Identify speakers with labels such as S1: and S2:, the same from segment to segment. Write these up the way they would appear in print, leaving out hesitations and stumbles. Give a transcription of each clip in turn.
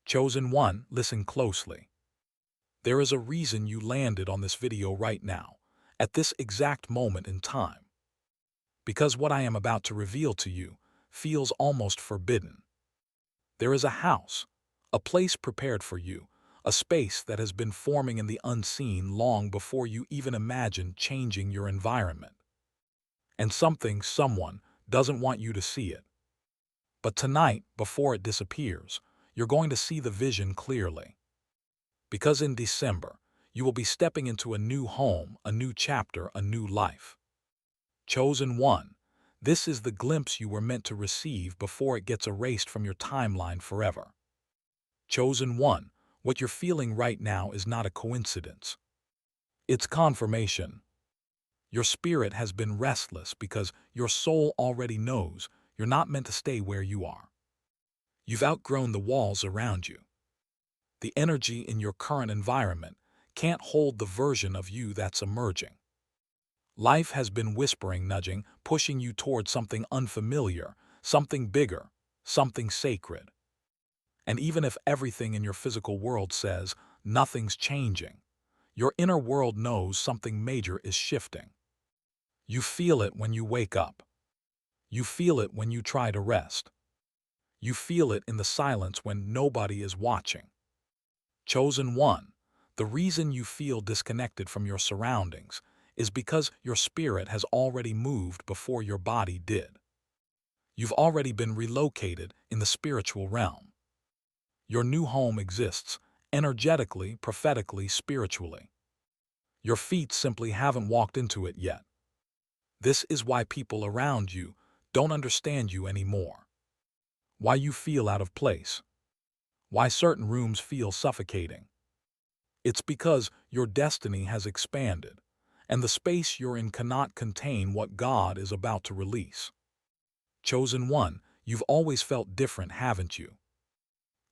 S1: Chosen one, listen closely. There is a reason you landed on this video right now, at this exact moment in time. Because what I am about to reveal to you feels almost forbidden. There is a house, a place prepared for you, a space that has been forming in the unseen long before you even imagined changing your environment. And someone doesn't want you to see it. But tonight, before it disappears, you're going to see the vision clearly. Because in December, you will be stepping into a new home, a new chapter, a new life. Chosen one, this is the glimpse you were meant to receive before it gets erased from your timeline forever. Chosen one, what you're feeling right now is not a coincidence. It's confirmation. Your spirit has been restless because your soul already knows you're not meant to stay where you are. You've outgrown the walls around you. The energy in your current environment can't hold the version of you that's emerging. Life has been whispering, nudging, pushing you toward something unfamiliar, something bigger, something sacred. And even if everything in your physical world says nothing's changing, your inner world knows something major is shifting. You feel it when you wake up. You feel it when you try to rest. You feel it in the silence when nobody is watching. Chosen one, the reason you feel disconnected from your surroundings is because your spirit has already moved before your body did. You've already been relocated in the spiritual realm. Your new home exists, energetically, prophetically, spiritually. Your feet simply haven't walked into it yet. This is why people around you don't understand you anymore. Why you feel out of place. Why certain rooms feel suffocating. It's because your destiny has expanded, and the space you're in cannot contain what God is about to release. Chosen one, you've always felt different, haven't you?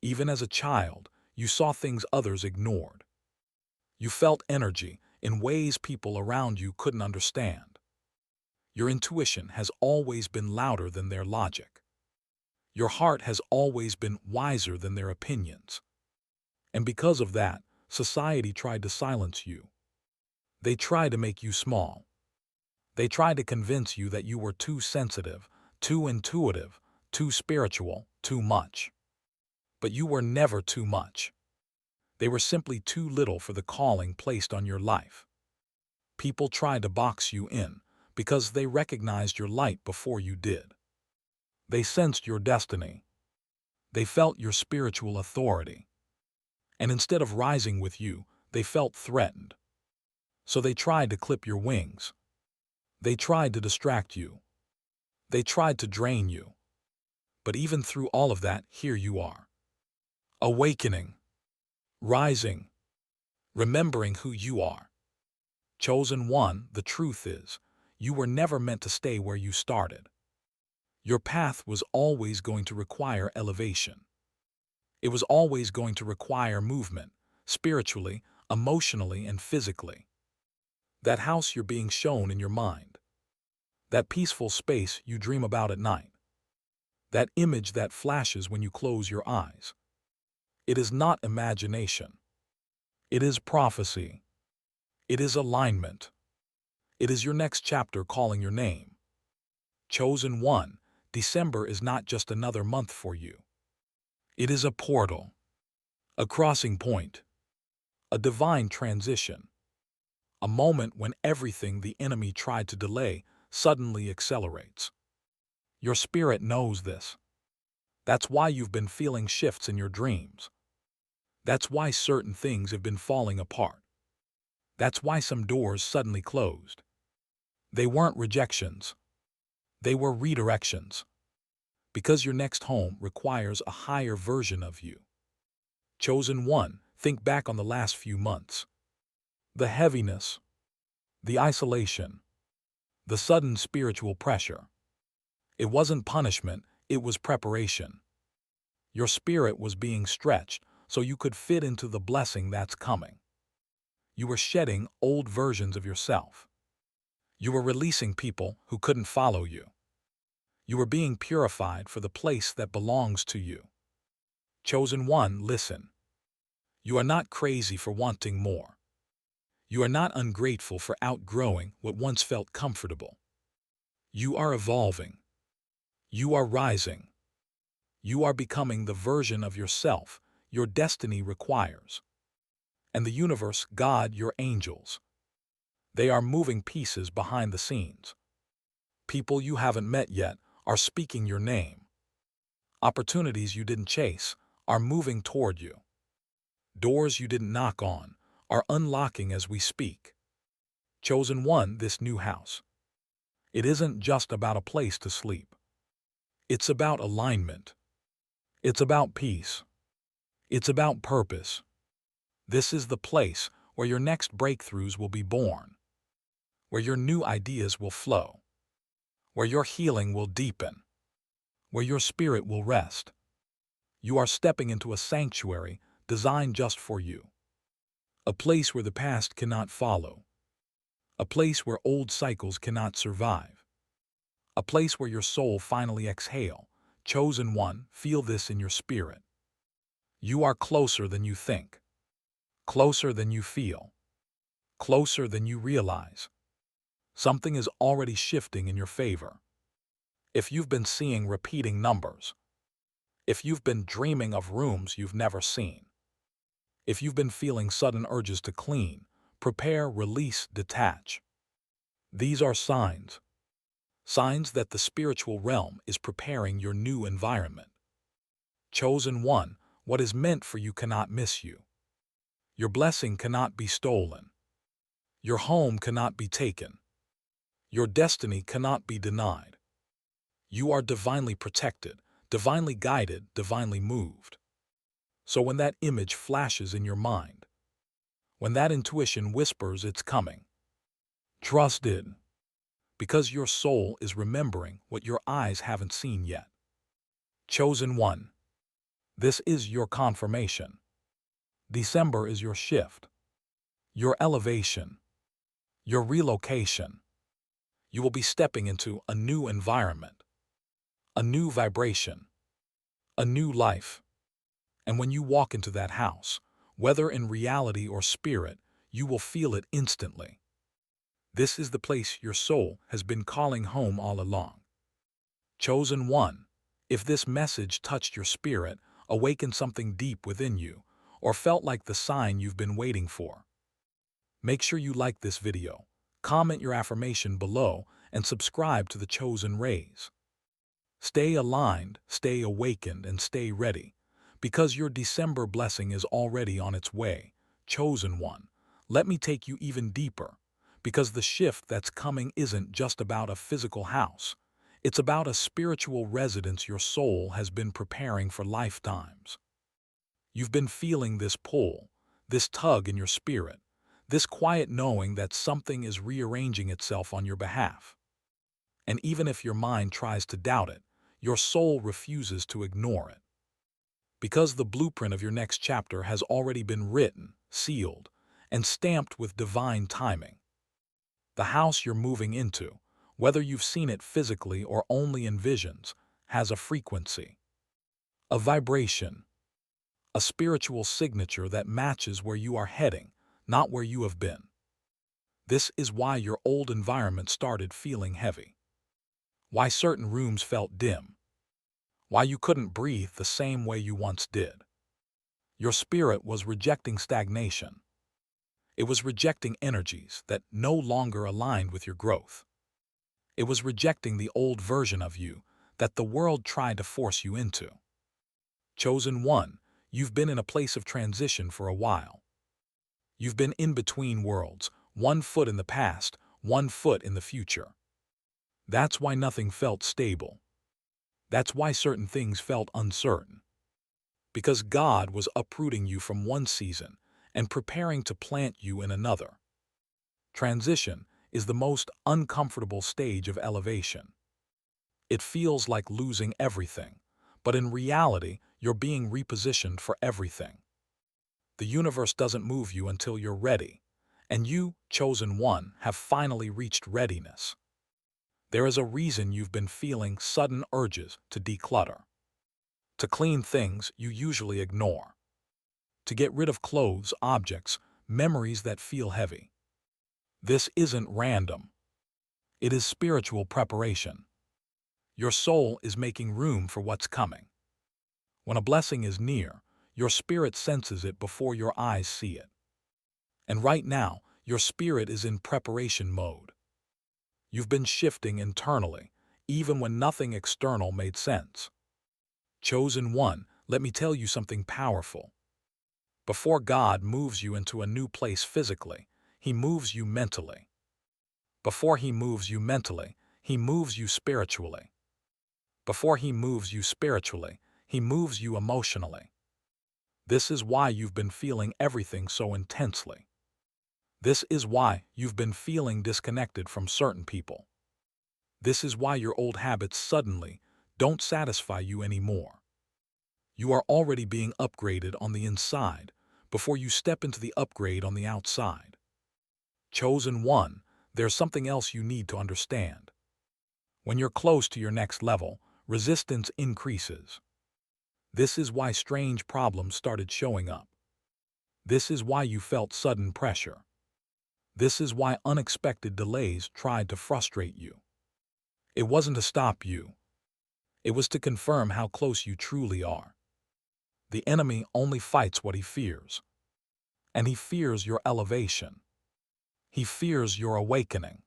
S1: Even as a child, you saw things others ignored. You felt energy in ways people around you couldn't understand. Your intuition has always been louder than their logic. Your heart has always been wiser than their opinions. And because of that, society tried to silence you. They tried to make you small. They tried to convince you that you were too sensitive, too intuitive, too spiritual, too much. But you were never too much. They were simply too little for the calling placed on your life. People tried to box you in because they recognized your light before you did. They sensed your destiny. They felt your spiritual authority. And instead of rising with you, they felt threatened. So they tried to clip your wings. They tried to distract you. They tried to drain you. But even through all of that, here you are. Awakening. Rising. Remembering who you are. Chosen one, the truth is, you were never meant to stay where you started. Your path was always going to require elevation. It was always going to require movement, spiritually, emotionally, and physically. That house you're being shown in your mind. That peaceful space you dream about at night. That image that flashes when you close your eyes. It is not imagination. It is prophecy. It is alignment. It is your next chapter calling your name. Chosen one, December is not just another month for you. It is a portal, a crossing point, a divine transition, a moment when everything the enemy tried to delay suddenly accelerates. Your spirit knows this. That's why you've been feeling shifts in your dreams. That's why certain things have been falling apart. That's why some doors suddenly closed. They weren't rejections. They were redirections. Because your next home requires a higher version of you. Chosen one, think back on the last few months. The heaviness, the isolation, the sudden spiritual pressure. It wasn't punishment, it was preparation. Your spirit was being stretched so you could fit into the blessing that's coming. You were shedding old versions of yourself. You were releasing people who couldn't follow you. You were being purified for the place that belongs to you. Chosen one, listen. You are not crazy for wanting more. You are not ungrateful for outgrowing what once felt comfortable. You are evolving. You are rising. You are becoming the version of yourself your destiny requires. And the universe, God, your angels, they are moving pieces behind the scenes. People you haven't met yet are speaking your name. Opportunities you didn't chase are moving toward you. Doors you didn't knock on are unlocking as we speak. Chosen one, this new house. It isn't just about a place to sleep. It's about alignment. It's about peace. It's about purpose. This is the place where your next breakthroughs will be born, where your new ideas will flow, where your healing will deepen, where your spirit will rest. You are stepping into a sanctuary designed just for you, a place where the past cannot follow, a place where old cycles cannot survive, a place where your soul finally exhale. Chosen one, feel this in your spirit. You are closer than you think, closer than you feel, closer than you realize. Something is already shifting in your favor. If you've been seeing repeating numbers, if you've been dreaming of rooms you've never seen, if you've been feeling sudden urges to clean, prepare, release, detach. These are signs. Signs that the spiritual realm is preparing your new environment. Chosen one, what is meant for you cannot miss you. Your blessing cannot be stolen. Your home cannot be taken. Your destiny cannot be denied. You are divinely protected, divinely guided, divinely moved. So when that image flashes in your mind, when that intuition whispers it's coming, trust it, because your soul is remembering what your eyes haven't seen yet. Chosen one, this is your confirmation. December is your shift, your elevation, your relocation. You will be stepping into a new environment, a new vibration, a new life. And when you walk into that house, whether in reality or spirit, you will feel it instantly. This is the place your soul has been calling home all along. Chosen one, if this message touched your spirit, awakened something deep within you, or felt like the sign you've been waiting for, make sure you like this video, comment your affirmation below, and subscribe to the Chosen Rays. Stay aligned, stay awakened, and stay ready, because your December blessing is already on its way. Chosen one, let me take you even deeper, because the shift that's coming isn't just about a physical house. It's about a spiritual residence your soul has been preparing for lifetimes. You've been feeling this pull, this tug in your spirit, this quiet knowing that something is rearranging itself on your behalf. And even if your mind tries to doubt it, your soul refuses to ignore it. Because the blueprint of your next chapter has already been written, sealed, and stamped with divine timing. The house you're moving into, whether you've seen it physically or only in visions, has a frequency, a vibration, a spiritual signature that matches where you are heading, not where you have been. This is why your old environment started feeling heavy, why certain rooms felt dim, why you couldn't breathe the same way you once did. Your spirit was rejecting stagnation. It was rejecting energies that no longer aligned with your growth. It was rejecting the old version of you that the world tried to force you into. Chosen one, you've been in a place of transition for a while. You've been in between worlds, one foot in the past, one foot in the future. That's why nothing felt stable. That's why certain things felt uncertain. Because God was uprooting you from one season and preparing to plant you in another. Transition is the most uncomfortable stage of elevation. It feels like losing everything, but in reality, you're being repositioned for everything. The universe doesn't move you until you're ready, and you, chosen one, have finally reached readiness. There is a reason you've been feeling sudden urges to declutter. to clean things you usually ignore, to get rid of clothes, objects, memories that feel heavy. This isn't random. It is spiritual preparation. Your soul is making room for what's coming. When a blessing is near, your spirit senses it before your eyes see it. And right now, your spirit is in preparation mode. You've been shifting internally, even when nothing external made sense. Chosen one, let me tell you something powerful. Before God moves you into a new place physically, He moves you mentally. Before He moves you mentally, He moves you spiritually. Before He moves you spiritually, He moves you emotionally. This is why you've been feeling everything so intensely. This is why you've been feeling disconnected from certain people. This is why your old habits suddenly don't satisfy you anymore. You are already being upgraded on the inside before you step into the upgrade on the outside. Chosen one, there's something else you need to understand. When you're close to your next level, resistance increases. This is why strange problems started showing up. This is why you felt sudden pressure. This is why unexpected delays tried to frustrate you. It wasn't to stop you. It was to confirm how close you truly are. The enemy only fights what he fears. And he fears your elevation. He fears your awakening.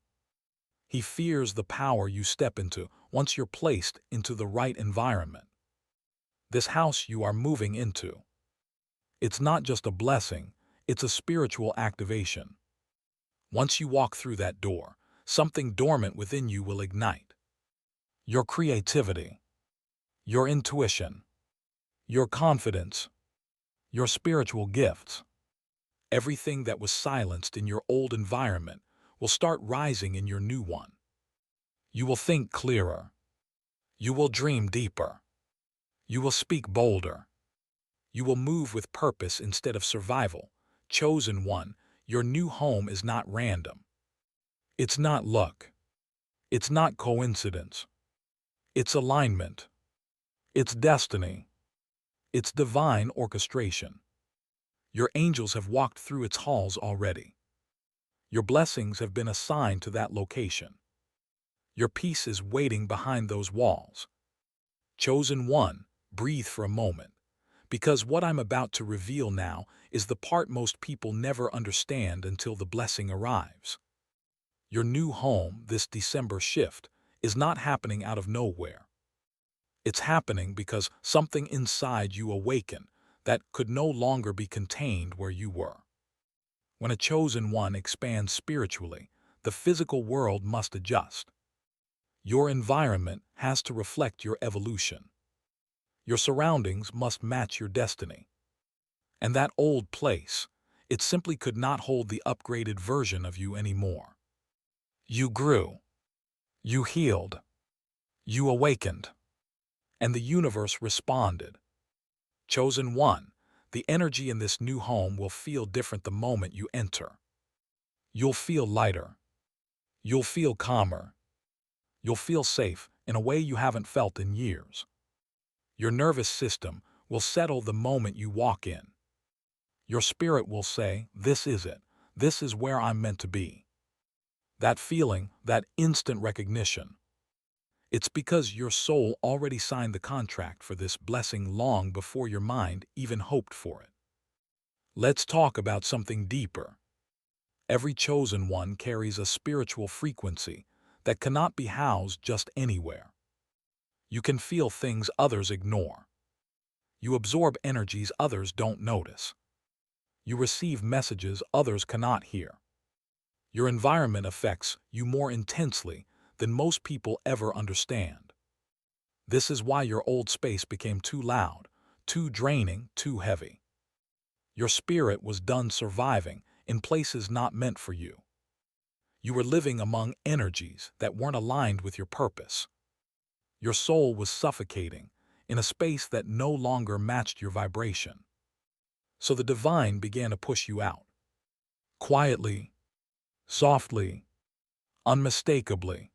S1: He fears the power you step into once you're placed into the right environment. This house you are moving into. It's not just a blessing, it's a spiritual activation. Once you walk through that door, something dormant within you will ignite. Your creativity, your intuition, your confidence, your spiritual gifts. Everything that was silenced in your old environment will start rising in your new one. You will think clearer. You will dream deeper. You will speak bolder. You will move with purpose instead of survival. Chosen one, your new home is not random. It's not luck. It's not coincidence. It's alignment. It's destiny. It's divine orchestration. Your angels have walked through its halls already. Your blessings have been assigned to that location. Your peace is waiting behind those walls. Chosen one, breathe for a moment, because what I'm about to reveal now is the part most people never understand until the blessing arrives. Your new home, this December shift, is not happening out of nowhere. It's happening because something inside you awakened that could no longer be contained where you were. When a chosen one expands spiritually, the physical world must adjust. Your environment has to reflect your evolution. Your surroundings must match your destiny. And that old place, it simply could not hold the upgraded version of you anymore. You grew. You healed. You awakened. And the universe responded. Chosen one, the energy in this new home will feel different the moment you enter. You'll feel lighter. You'll feel calmer. You'll feel safe in a way you haven't felt in years. Your nervous system will settle the moment you walk in. Your spirit will say, "This is it. This is where I'm meant to be." That feeling, that instant recognition. It's because your soul already signed the contract for this blessing long before your mind even hoped for it. Let's talk about something deeper. Every chosen one carries a spiritual frequency that cannot be housed just anywhere. You can feel things others ignore. You absorb energies others don't notice. You receive messages others cannot hear. Your environment affects you more intensely than most people ever understand. This is why your old space became too loud, too draining, too heavy. Your spirit was done surviving in places not meant for you. You were living among energies that weren't aligned with your purpose. Your soul was suffocating in a space that no longer matched your vibration. So the divine began to push you out. Quietly, softly, unmistakably.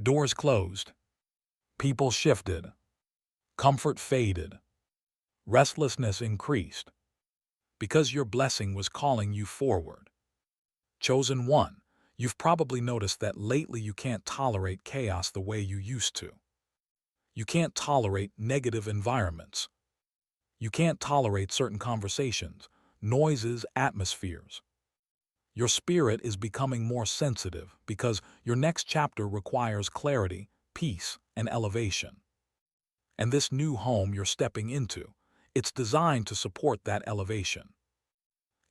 S1: Doors closed. People shifted. Comfort faded. Restlessness increased. Because your blessing was calling you forward. Chosen one, you've probably noticed that lately you can't tolerate chaos the way you used to. You can't tolerate negative environments. You can't tolerate certain conversations, noises, atmospheres. Your spirit is becoming more sensitive because your next chapter requires clarity, peace, and elevation. And this new home you're stepping into, it's designed to support that elevation.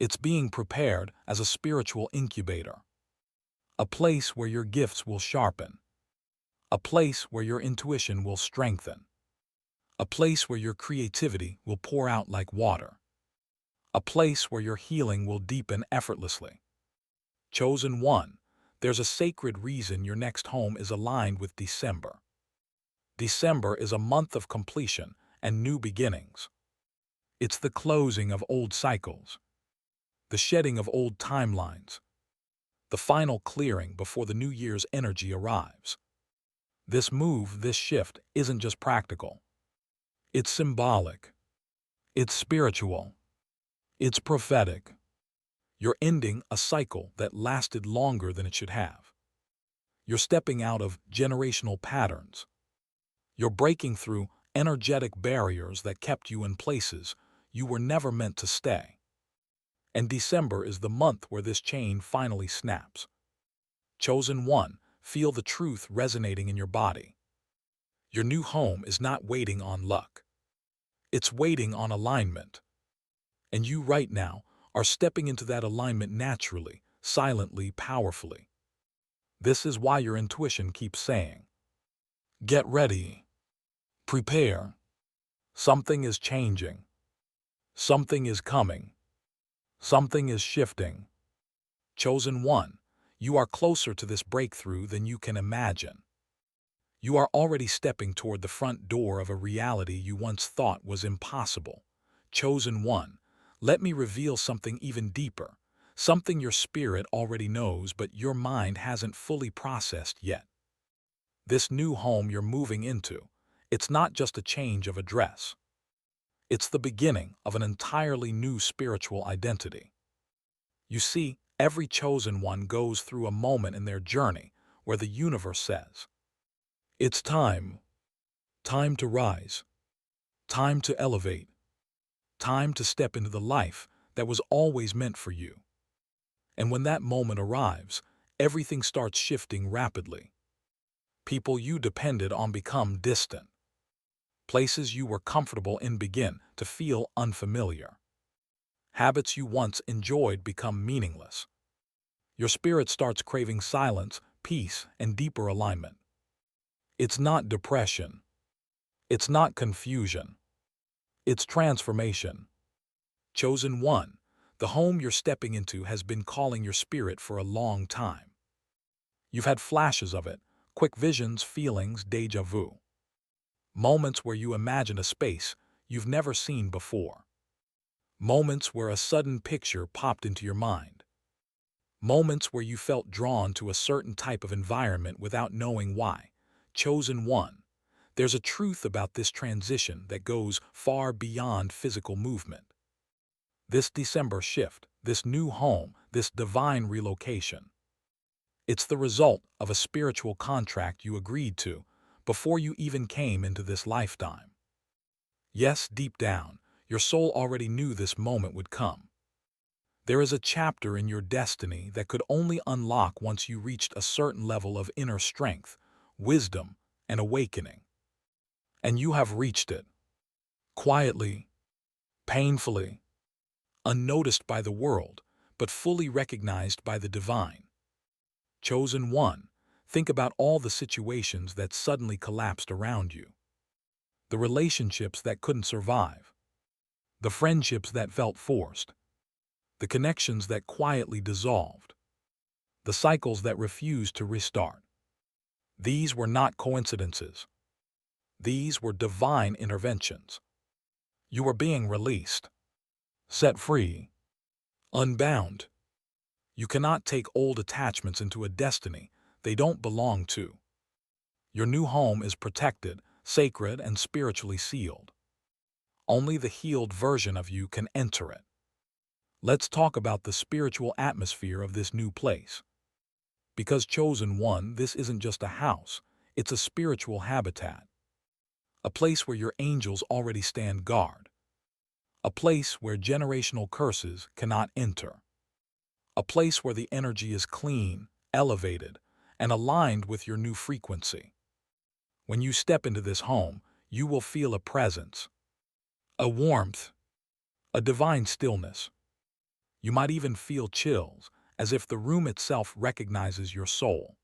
S1: It's being prepared as a spiritual incubator, a place where your gifts will sharpen, a place where your intuition will strengthen, a place where your creativity will pour out like water, a place where your healing will deepen effortlessly. Chosen one, there's a sacred reason your next home is aligned with December. December is a month of completion and new beginnings. It's the closing of old cycles, the shedding of old timelines, the final clearing before the new year's energy arrives. This move, this shift, isn't just practical. It's symbolic. It's spiritual. It's prophetic. You're ending a cycle that lasted longer than it should have. You're stepping out of generational patterns. You're breaking through energetic barriers that kept you in places you were never meant to stay. And December is the month where this chain finally snaps. Chosen one, feel the truth resonating in your body. Your new home is not waiting on luck. It's waiting on alignment. And you right now are stepping into that alignment naturally, silently, powerfully. This is why your intuition keeps saying, get ready, prepare. Something is changing. Something is coming. Something is shifting. Chosen one, you are closer to this breakthrough than you can imagine. You are already stepping toward the front door of a reality you once thought was impossible. Chosen one, let me reveal something even deeper, something your spirit already knows but your mind hasn't fully processed yet. This new home you're moving into, it's not just a change of address. It's the beginning of an entirely new spiritual identity. You see, every chosen one goes through a moment in their journey where the universe says, it's time. Time to rise. Time to elevate. Time to step into the life that was always meant for you. And when that moment arrives, everything starts shifting rapidly. People you depended on become distant. Places you were comfortable in begin to feel unfamiliar. Habits you once enjoyed become meaningless. Your spirit starts craving silence, peace, and deeper alignment. It's not depression. It's not confusion. It's transformation. Chosen one, the home you're stepping into has been calling your spirit for a long time. You've had flashes of it, quick visions, feelings, déjà vu. Moments where you imagine a space you've never seen before. Moments where a sudden picture popped into your mind. Moments where you felt drawn to a certain type of environment without knowing why. Chosen one, there's a truth about this transition that goes far beyond physical movement. This December shift, this new home, this divine relocation. It's the result of a spiritual contract you agreed to before you even came into this lifetime. Yes, deep down, your soul already knew this moment would come. There is a chapter in your destiny that could only unlock once you reached a certain level of inner strength, wisdom, and awakening. And you have reached it. Quietly, painfully, unnoticed by the world, but fully recognized by the divine. Chosen one, think about all the situations that suddenly collapsed around you. The relationships that couldn't survive. The friendships that felt forced. The connections that quietly dissolved. The cycles that refused to restart. These were not coincidences. These were divine interventions. You were being released, set free, unbound. You cannot take old attachments into a destiny they don't belong to. Your new home is protected, sacred, and spiritually sealed. Only the healed version of you can enter it. Let's talk about the spiritual atmosphere of this new place. Because Chosen One, this isn't just a house, it's a spiritual habitat. A place where your angels already stand guard. A place where generational curses cannot enter. A place where the energy is clean, elevated, and aligned with your new frequency. When you step into this home, you will feel a presence, a warmth, a divine stillness. You might even feel chills, as if the room itself recognizes your soul.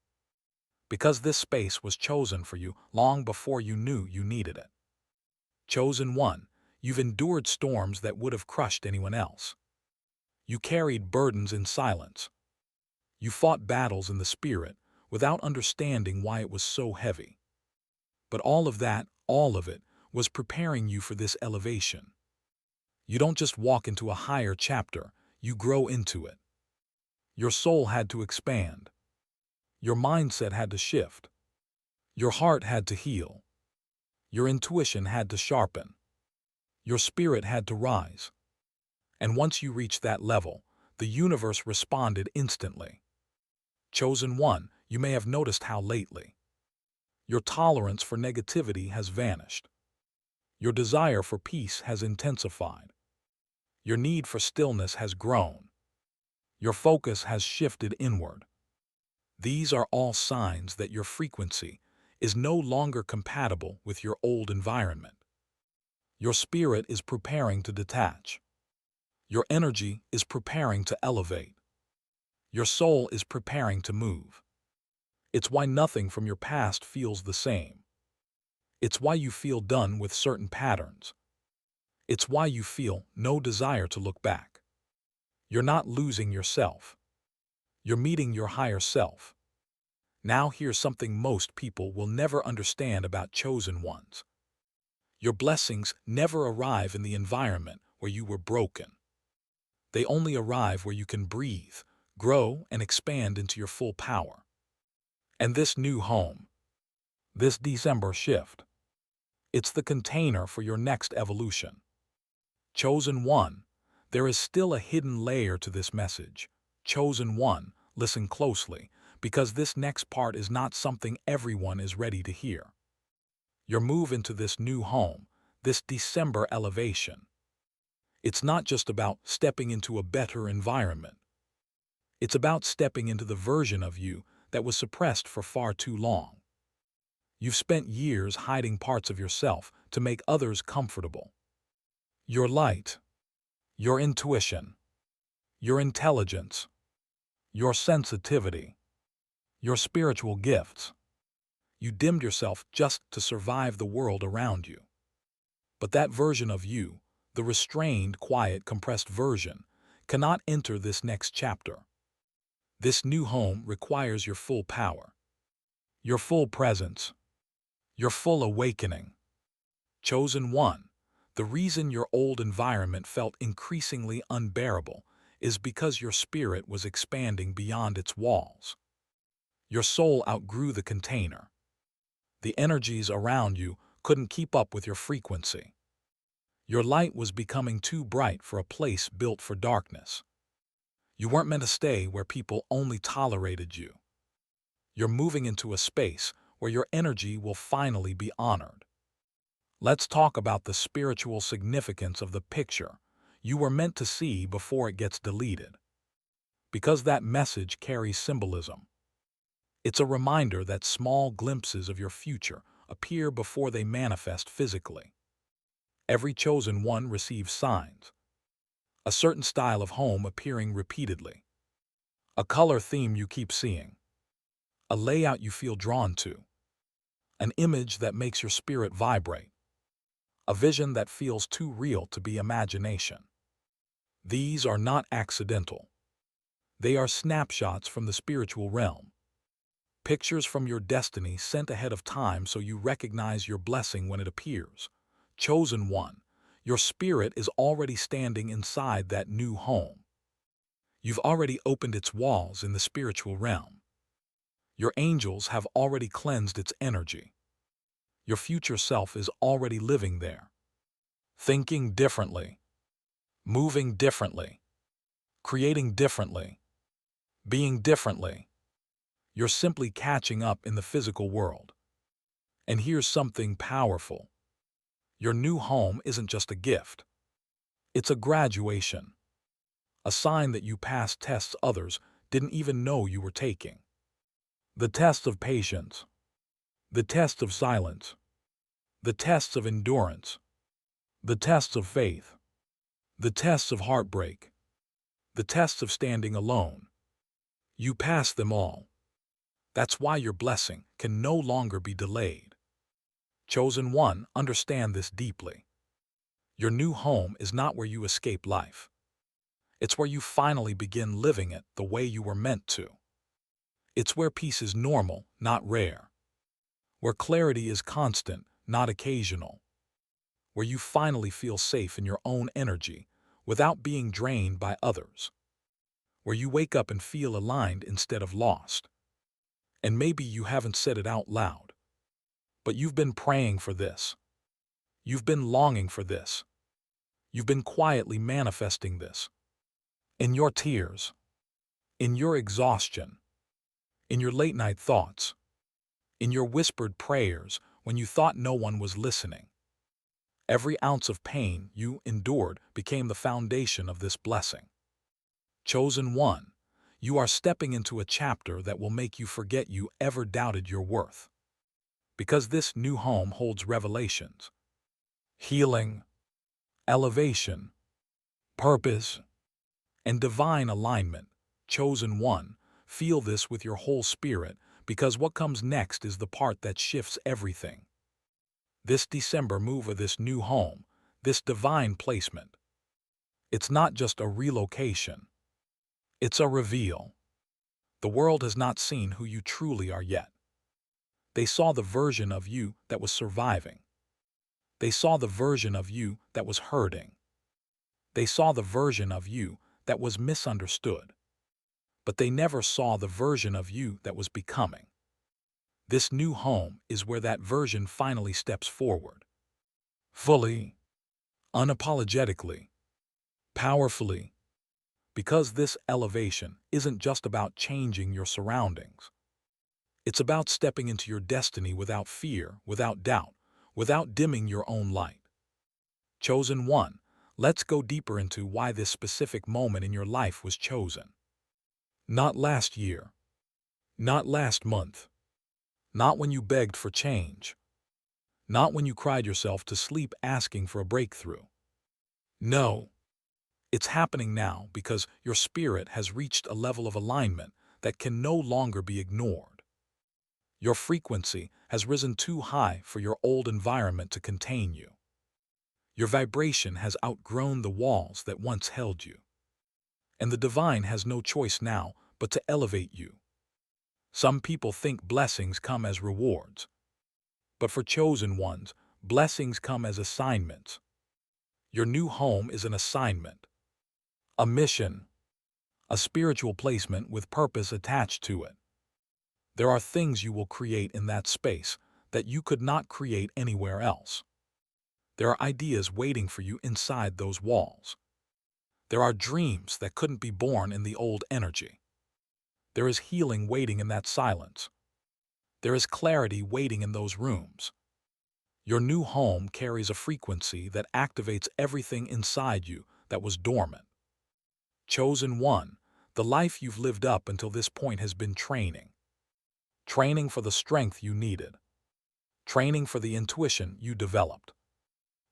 S1: Because this space was chosen for you long before you knew you needed it. Chosen One, you've endured storms that would have crushed anyone else. You carried burdens in silence. You fought battles in the spirit without understanding why it was so heavy. But all of it, was preparing you for this elevation. You don't just walk into a higher chapter, you grow into it. Your soul had to expand. Your mindset had to shift. Your heart had to heal. Your intuition had to sharpen. Your spirit had to rise. And once you reached that level, the universe responded instantly. Chosen One, you may have noticed how lately your tolerance for negativity has vanished. Your desire for peace has intensified. Your need for stillness has grown. Your focus has shifted inward. These are all signs that your frequency is no longer compatible with your old environment. Your spirit is preparing to detach. Your energy is preparing to elevate. Your soul is preparing to move. It's why nothing from your past feels the same. It's why you feel done with certain patterns. It's why you feel no desire to look back. You're not losing yourself. You're meeting your higher self. Now here's something most people will never understand about Chosen Ones. Your blessings never arrive in the environment where you were broken. They only arrive where you can breathe, grow, and expand into your full power. And this new home, this December shift, it's the container for your next evolution. Chosen One, there is still a hidden layer to this message. Chosen One, listen closely, because this next part is not something everyone is ready to hear. Your move into this new home, this December elevation, it's not just about stepping into a better environment. It's about stepping into the version of you that was suppressed for far too long. You've spent years hiding parts of yourself to make others comfortable. Your light, your intuition, your intelligence, your sensitivity, your spiritual gifts. You dimmed yourself just to survive the world around you. But that version of you, the restrained, quiet, compressed version, cannot enter this next chapter. This new home requires your full power, your full presence, your full awakening. Chosen One, the reason your old environment felt increasingly unbearable is because your spirit was expanding beyond its walls. Your soul outgrew the container. The energies around you couldn't keep up with your frequency. Your light was becoming too bright for a place built for darkness. You weren't meant to stay where people only tolerated you. You're moving into a space where your energy will finally be honored. Let's talk about the spiritual significance of the picture you were meant to see before it gets deleted. Because that message carries symbolism. It's a reminder that small glimpses of your future appear before they manifest physically. Every chosen one receives signs. A certain style of home appearing repeatedly. A color theme you keep seeing. A layout you feel drawn to. An image that makes your spirit vibrate. A vision that feels too real to be imagination. These are not accidental. They are snapshots from the spiritual realm. Pictures from your destiny sent ahead of time so you recognize your blessing when it appears. Chosen One, your spirit is already standing inside that new home. You've already opened its walls in the spiritual realm. Your angels have already cleansed its energy. Your future self is already living there, thinking differently, moving differently, creating differently, being differently. You're simply catching up in the physical world. And here's something powerful. Your new home isn't just a gift. It's a graduation, a sign that you passed tests others didn't even know you were taking. The test of patience, the test of silence, the tests of endurance, the tests of faith, the tests of heartbreak, the tests of standing alone. You passed them all. That's why your blessing can no longer be delayed. Chosen one, understand this deeply. Your new home is not where you escape life. It's where you finally begin living it the way you were meant to. It's where peace is normal, not rare. Where clarity is constant, not occasional. Where you finally feel safe in your own energy without being drained by others. Where you wake up and feel aligned instead of lost. And maybe you haven't said it out loud, but you've been praying for this. You've been longing for this. You've been quietly manifesting this. In your tears, in your exhaustion, in your late-night thoughts, in your whispered prayers when you thought no one was listening. Every ounce of pain you endured became the foundation of this blessing. Chosen one, you are stepping into a chapter that will make you forget you ever doubted your worth. Because this new home holds revelations, healing, elevation, purpose, and divine alignment. Chosen one, feel this with your whole spirit, because what comes next is the part that shifts everything. This December move of this new home, this divine placement. It's not just a relocation. It's a reveal. The world has not seen who you truly are yet. They saw the version of you that was surviving. They saw the version of you that was hurting. They saw the version of you that was misunderstood. But they never saw the version of you that was becoming. This new home is where that version finally steps forward. Fully, unapologetically, powerfully. Because this elevation isn't just about changing your surroundings. It's about stepping into your destiny without fear, without doubt, without dimming your own light. Chosen one, let's go deeper into why this specific moment in your life was chosen. Not last year, not last month, not when you begged for change, not when you cried yourself to sleep asking for a breakthrough. No, it's happening now because your spirit has reached a level of alignment that can no longer be ignored. Your frequency has risen too high for your old environment to contain you. Your vibration has outgrown the walls that once held you. And the divine has no choice now but to elevate you. Some people think blessings come as rewards. But for chosen ones, blessings come as assignments. Your new home is an assignment, a mission, a spiritual placement with purpose attached to it. There are things you will create in that space that you could not create anywhere else. There are ideas waiting for you inside those walls. There are dreams that couldn't be born in the old energy. There is healing waiting in that silence. There is clarity waiting in those rooms. Your new home carries a frequency that activates everything inside you that was dormant. Chosen one, the life you've lived up until this point has been training. Training for the strength you needed. Training for the intuition you developed.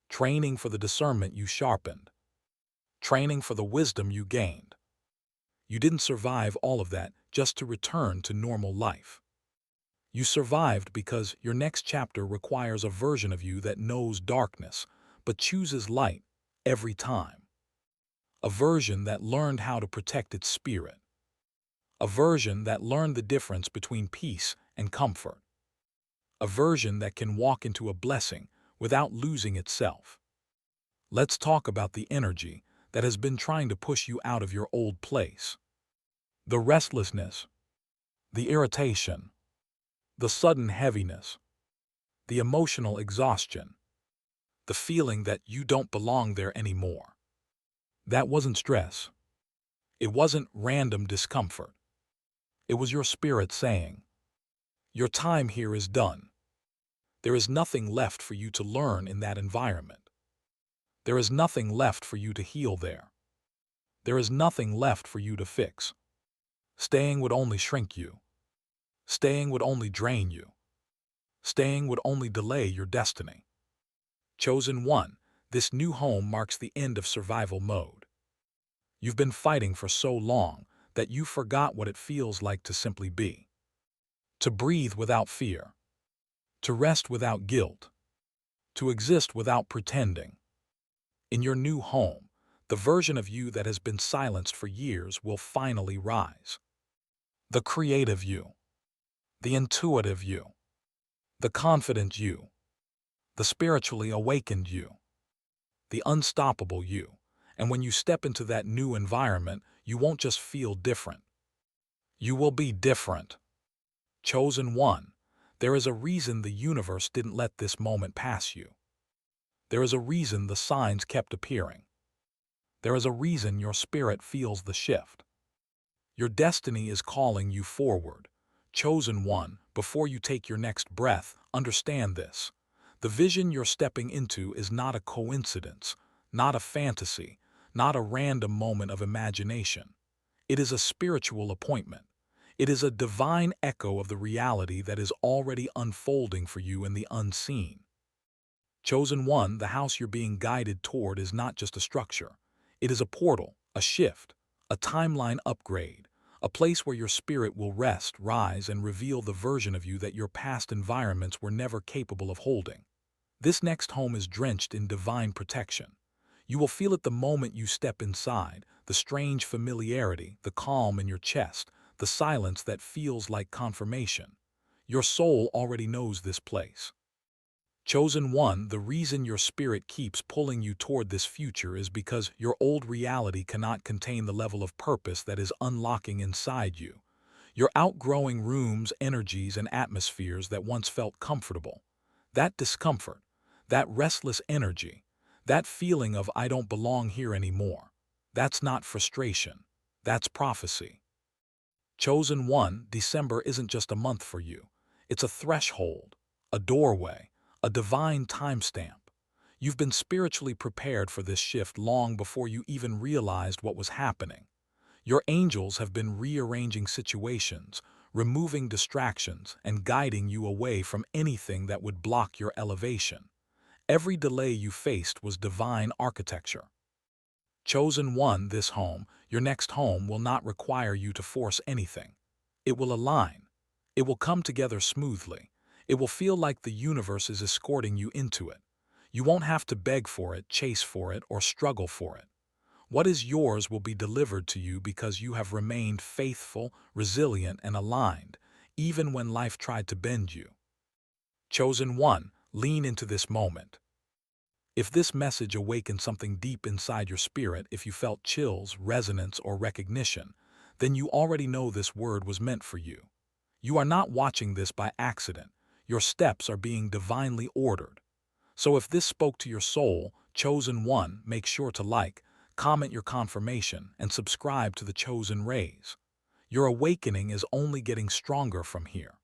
S1: Training for the discernment you sharpened. Training for the wisdom you gained. You didn't survive all of that just to return to normal life. You survived because your next chapter requires a version of you that knows darkness, but chooses light every time. A version that learned how to protect its spirit. A version that learned the difference between peace and comfort. A version that can walk into a blessing without losing itself. Let's talk about the energy that has been trying to push you out of your old place. The restlessness, the irritation, the sudden heaviness. the emotional exhaustion, the feeling that you don't belong there anymore. That wasn't stress. It wasn't random discomfort. It was your spirit saying, your time here is done. There is nothing left for you to learn in that environment. There is nothing left for you to heal there. There is nothing left for you to fix. Staying would only shrink you. Staying would only drain you. Staying would only delay your destiny. Chosen one, this new home marks the end of survival mode. You've been fighting for so long that you forgot what it feels like to simply be. To breathe without fear. To rest without guilt. To exist without pretending. In your new home, the version of you that has been silenced for years will finally rise. The creative you. The intuitive you. The confident you. The spiritually awakened you. The unstoppable you. And when you step into that new environment, you won't just feel different. You will be different. Chosen one, there is a reason the universe didn't let this moment pass you. There is a reason the signs kept appearing. There is a reason your spirit feels the shift. Your destiny is calling you forward. Chosen one, before you take your next breath, understand this. The vision you're stepping into is not a coincidence, not a fantasy, not a random moment of imagination. It is a spiritual appointment. It is a divine echo of the reality that is already unfolding for you in the unseen. Chosen one, the house you're being guided toward is not just a structure. It is a portal, a shift, a timeline upgrade, a place where your spirit will rest, rise, and reveal the version of you that your past environments were never capable of holding. This next home is drenched in divine protection. You will feel it the moment you step inside, the strange familiarity, the calm in your chest, the silence that feels like confirmation. Your soul already knows this place. Chosen one, the reason your spirit keeps pulling you toward this future is because your old reality cannot contain the level of purpose that is unlocking inside you. You're outgrowing rooms, energies, and atmospheres that once felt comfortable. That discomfort, that restless energy, that feeling of I don't belong here anymore, that's not frustration, that's prophecy. Chosen one, December isn't just a month for you. It's a threshold, a doorway, a divine timestamp. You've been spiritually prepared for this shift long before you even realized what was happening. Your angels have been rearranging situations, removing distractions, and guiding you away from anything that would block your elevation. Every delay you faced was divine architecture. Chosen one, this home, your next home, will not require you to force anything. It will align. It will come together smoothly. It will feel like the universe is escorting you into it. You won't have to beg for it, chase for it, or struggle for it. What is yours will be delivered to you because you have remained faithful, resilient, and aligned, even when life tried to bend you. Chosen one, lean into this moment. If this message awakened something deep inside your spirit, if you felt chills, resonance, or recognition, then you already know this word was meant for you. You are not watching this by accident. Your steps are being divinely ordered. So if this spoke to your soul, chosen one, make sure to like, comment your confirmation, and subscribe to the Chosen Rays. Your awakening is only getting stronger from here.